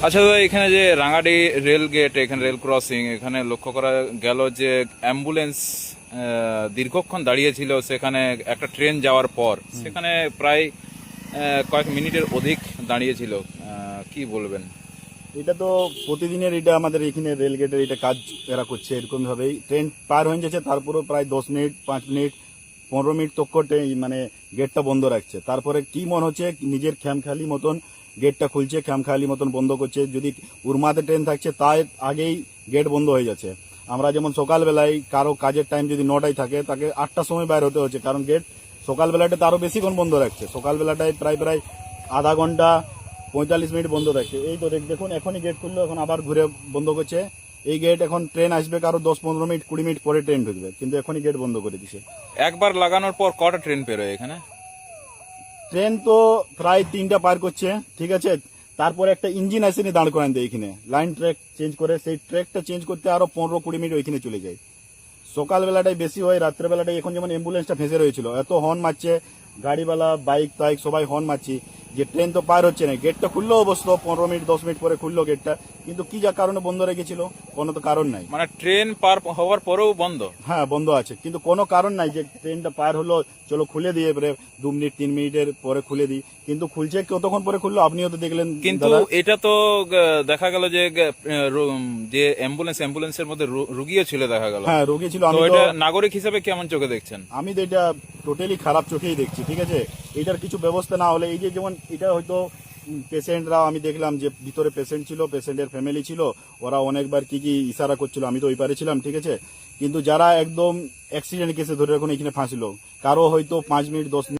আচ্ছা দাদা, এখানে যে রাঙাডি রেল গেট, এখানে রেল ক্রসিং, এখানে লক্ষ্য করা গেল যে অ্যাম্বুলেন্স দীর্ঘক্ষণ দাঁড়িয়েছিল সেখানে একটা ট্রেন যাওয়ার পর। সেখানে প্রায় কয়েক মিনিটের অধিক দাঁড়িয়েছিল। কি বলবেন? এটা তো প্রতিদিনের, এটা আমাদের এখানে রেল গেটের এটা কাজ এরা করছে এরকম ভাবেই। ট্রেন পার হয়ে যাচ্ছে, তারপরেও প্রায় 10 মিনিট, 5 মিনিট, 15 মিনিট তক মানে গেটটা বন্ধ রাখছে। তারপরে কি মনে হচ্ছে নিজের খ্যামখালি মতন গেটটা খুলছে, খ্যামখালি মতন বন্ধ করছে। যদি উরমাতে ট্রেন থাকছে তার আগেই গেট বন্ধ হয়ে যাচ্ছে। আমরা যেমন সকালবেলায় কারো কাজের টাইম যদি 9টায় থাকে, তাকে 8টার সময় বাইরে হতে হচ্ছে, কারণ গেট সকালবেলাটা আরো বেশিক্ষণ বন্ধ রাখছে। সকালবেলাটায় প্রায় প্রায় আধা ঘন্টা 45 মিনিট বন্ধ রাখছে। এই তো দেখুন এখনই গেট খুললো, এখন আবার ঘুরে বন্ধ করছে। এই গেট এখন ট্রেন আসবে কারো 10-15 মিনিট, 20 মিনিট পরে ট্রেন ঢুকবে, কিন্তু এখনই গেট বন্ধ করে দিছে। একবার লাগানোর পর কটা ট্রেন পেরোয় এখানে? ট্রেন তো প্রায় 3টা পার করছে, ঠিক আছে। তারপরে একটা ইঞ্জিন আসেনি দাঁড় করান দেয় এখানে, লাইন ট্র্যাক চেঞ্জ করে, সেই ট্র্যাকটা চেঞ্জ করতে আরো 15-20 মিনিট ওইখানে চলে যায়। সকালবেলাটাই বেশি হয়, রাত্রেবেলাটাই। এখন যেমন অ্যাম্বুলেন্সটা ফেঁসে রয়েছিল, এত হর্ন মারছে গাড়িওয়ালা, বাইক টাইক সবাই হর্ন মারছি, যে ট্রেন তো পার হচ্ছে না। গেটটা খুললো অবশ্য 15 মিনিট, 10 মিনিট পরে খুললো গেটটা, কিন্তু কি যা কারণে বন্ধ রেখেছিল কোনো তো কারণ নাই। মানে ট্রেন পার হওয়ার পরেও বন্ধ? হ্যাঁ বন্ধ আছে, কিন্তু কোনো কারণ নাই যে ট্রেনটা পার হলো চলো খুলে দিয়ে এবারে 2 মিনিট 3 মিনিটের পরে খুলে দিই। কিন্তু খুলছে কতক্ষণ পরে খুললো আপনিও তো দেখলেন। কিন্তু দাদা, এটা তো দেখা গেল যে যে অ্যাম্বুলেন্সের মধ্যে রুগীও ছিল দেখা গেল। হ্যাঁ রোগী ছিল। তো আমি তো এটা নাগরিক হিসেবে কেমন চোখে দেখছেন? আমি তো এটা টোটালি খারাপ চোখেই দেখছি, ঠিক আছে। এটার কিছু ব্যবস্থা না হলে, এই যে যেমন এটা হয়তো পেশেন্টরা, আমি দেখলাম যে ভিতরে পেশেন্ট ছিল, পেশেন্টের ফ্যামিলি ছিল, ওরা অনেকবার কি কি ইশারা করছিল, আমি তো ওই পারে ছিলাম, ঠিক আছে। কিন্তু যারা একদম অ্যাক্সিডেন্ট কেসে ধরে রাখুন এখানে ফাঁসলো, কারো হয়তো 5 মিনিট 10 মিনিট